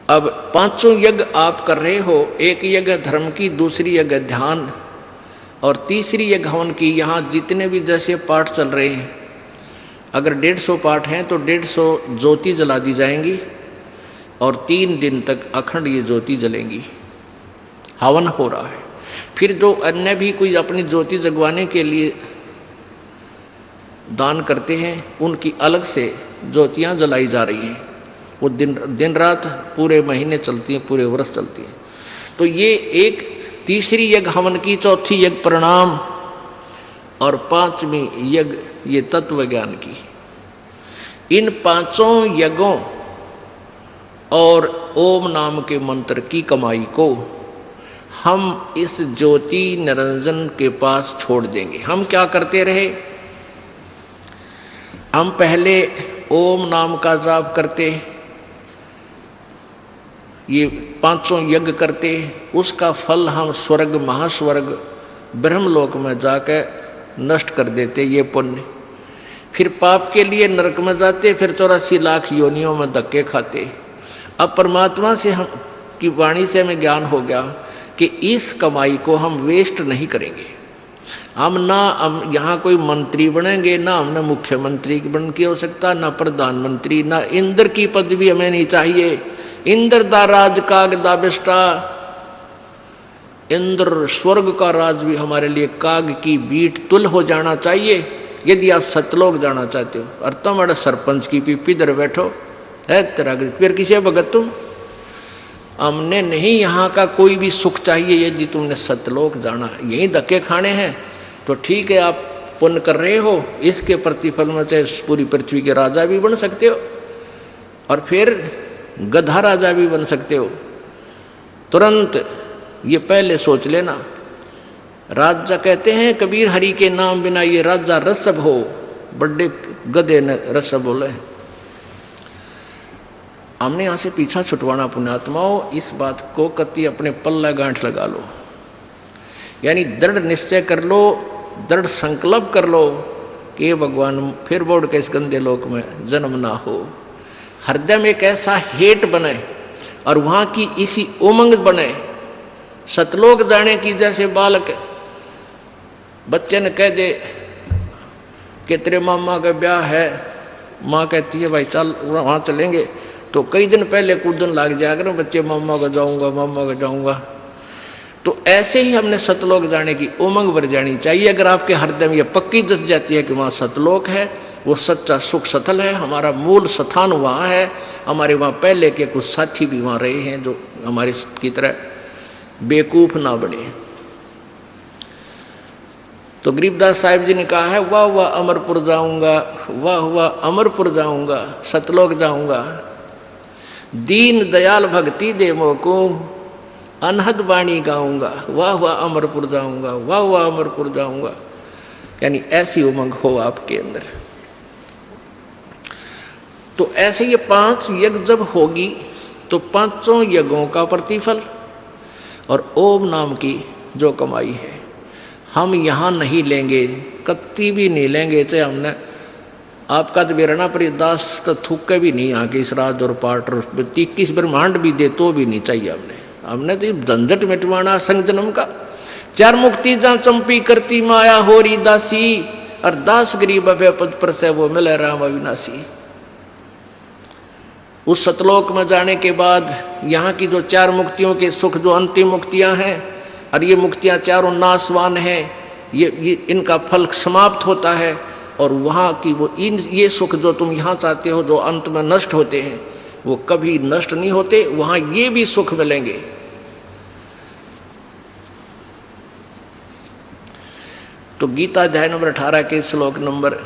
अब पांचों यज्ञ आप कर रहे हो, एक यज्ञ धर्म की, दूसरी यज्ञ ध्यान और तीसरी यज्ञ हवन की। यहाँ जितने भी जैसे पाठ चल रहे हैं, अगर 150 पाठ हैं तो 150 ज्योति जला दी जाएंगी और 3 दिन तक अखंड ये ज्योति जलेंगी। हवन हो रहा है। फिर जो अन्य भी कोई अपनी ज्योति जगवाने के लिए दान करते हैं, उनकी अलग से ज्योतियाँ जलाई जा रही हैं। वो दिन रात पूरे महीने चलती हैं, पूरे वर्ष चलती हैं। तो ये एक तीसरी यज्ञ हवन की, चौथी यज्ञ प्रणाम और 5वीं यज्ञ ये तत्व ज्ञान की। इन 5 यज्ञों और ओम नाम के मंत्र की कमाई को हम इस ज्योति निरंजन के पास छोड़ देंगे। हम क्या करते रहे, हम पहले ओम नाम का जाप करते, ये 5 यज्ञ करते, उसका फल हम स्वर्ग, महास्वर्ग, ब्रह्मलोक में जाकर नष्ट कर देते ये पुण्य। फिर पाप के लिए नरक में जाते, फिर 84 लाख योनियों में धक्के खाते। अब परमात्मा से हम की वाणी से हमें ज्ञान हो गया कि इस कमाई को हम वेस्ट नहीं करेंगे। हम यहाँ कोई मंत्री बनेंगे, ना हमने मुख्यमंत्री बन के हो सकता, ना प्रधानमंत्री, ना इंद्र की पदवी हमें नहीं चाहिए। इंद्र दा राज काग दा बिष्टा, इंद्र स्वर्ग का राज भी हमारे लिए काग की बीट तुल हो जाना चाहिए। यदि आप सतलोक जाना चाहते हो और तुम्हारे सरपंच की पीपी इधर बैठो है तेरा, फिर किसे भगत तुम? हमने नहीं यहाँ का कोई भी सुख चाहिए। यदि तुमने सतलोक जाना, यहीं धक्के खाने हैं तो ठीक है, आप पुण्य कर रहे हो, इसके प्रतिफल में चाहे पूरी पृथ्वी के राजा भी बन सकते हो और फिर गधा राजा भी बन सकते हो। तुरंत ये पहले सोच लेना। राजा कहते हैं कबीर हरि के नाम बिना ये राजा रसब हो, बड़े गधे ने रसब बोले। हमने यहाँ से पीछा छुटवाना पुण्यात्माओं, इस बात को कति अपने पल्ला गांठ लगा लो, यानी दृढ़ निश्चय कर लो, दृढ़ संकल्प कर लो कि भगवान फिर बोर्ड के इस गंदे लोक में जन्म ना हो। हृदय में एक ऐसा हेट बने और वहाँ की इसी उमंग बने, सतलोक जाने की। जैसे बालक बच्चे ने कह दे कि तेरे मामा का ब्याह है, माँ कहती है भाई चल वहाँ चलेंगे, तो कई दिन पहले कूदन लग जाया करो बच्चे, मामा का जाऊँगा, मामा का जाऊँगा। तो ऐसे ही हमने सतलोक जाने की उमंग भर जानी चाहिए। अगर आपके हृदय में ये पक्की दस जाती है कि वहाँ सतलोक है, वो सच्चा सुख सतल है, हमारा मूल स्थान वहाँ है, हमारे वहाँ पहले के कुछ साथी भी वहाँ रहे हैं जो हमारे की तरह बेवकूफ़ ना बने। तो गरीबदास साहिब जी ने कहा है, वाह वाह अमरपुर जाऊँगा, वाह वाह अमरपुर जाऊँगा, सतलोक जाऊँगा, दीन दयाल भक्ति दे मोको, अनहद वाणी गाऊँगा, वाह वाह अमरपुर जाऊँगा, वाह वाह अमरपुर जाऊँगा। यानी ऐसी उमंग हो आपके अंदर। तो ऐसे ये 5 यज्ञ जब होगी तो 5 यज्ञों का प्रतिफल और ओम नाम की जो कमाई है हम यहाँ नहीं लेंगे, कत्ती भी नहीं लेंगे। चाहे हमने आपका तो बेरना पर दास तो थूके भी नहीं आके इस राज और पाठ और 21 ब्रह्मांड भी दे तो भी नहीं चाहिए। हमने तो झंझट मिटवाना संग जन्म का। 4 मुक्ति जहाँ चंपी करती माया होरी दासी, और दास गरीब अभय पद पर से वो मिले राम अविनाशी। उस सतलोक में जाने के बाद यहाँ की जो 4 मुक्तियों के सुख, जो अंतिम मुक्तियाँ हैं, और ये मुक्तियाँ चारों नाशवान हैं, ये इनका फल समाप्त होता है। और वहाँ की वो ये सुख जो तुम यहाँ चाहते हो, जो अंत में नष्ट होते हैं, वो कभी नष्ट नहीं होते। वहाँ ये भी सुख मिलेंगे। तो गीता अध्याय नंबर 18 के श्लोक नंबर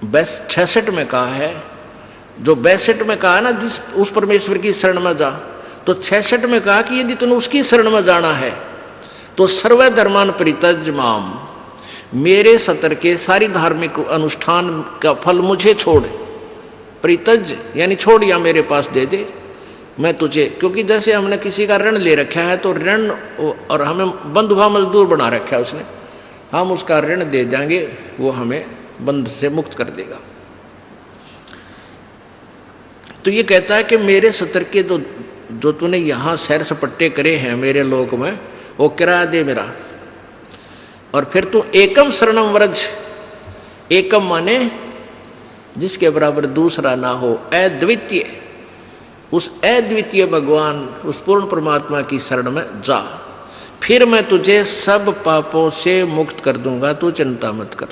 66 में कहा है, जो 62 में कहा ना जिस उस परमेश्वर की शरण में जा, तो 66 में कहा कि यदि तुमने उसकी शरण में जाना है तो सर्व धर्मान परित्यज माम, मेरे सतर के सारी धार्मिक अनुष्ठान का फल मुझे छोड़। परित्यज यानी छोड़, या मेरे पास दे दे, मैं तुझे। क्योंकि जैसे हमने किसी का ऋण ले रखा है तो ऋण, और हमें बंधुआ मजदूर बना रखा है उसने, हम उसका ऋण दे देंगे, वो हमें बंध से मुक्त कर देगा। तो ये कहता है कि मेरे सतर के जो तूने यहाँ सैर सपट्टे करे हैं मेरे लोक में, वो किराया दे मेरा। और फिर तू एकम शरणम व्रज, एकम माने जिसके बराबर दूसरा ना हो, अद्वितीय, उस अद्वितीय भगवान, उस पूर्ण परमात्मा की शरण में जा, फिर मैं तुझे सब पापों से मुक्त कर दूंगा, तू चिंता मत कर।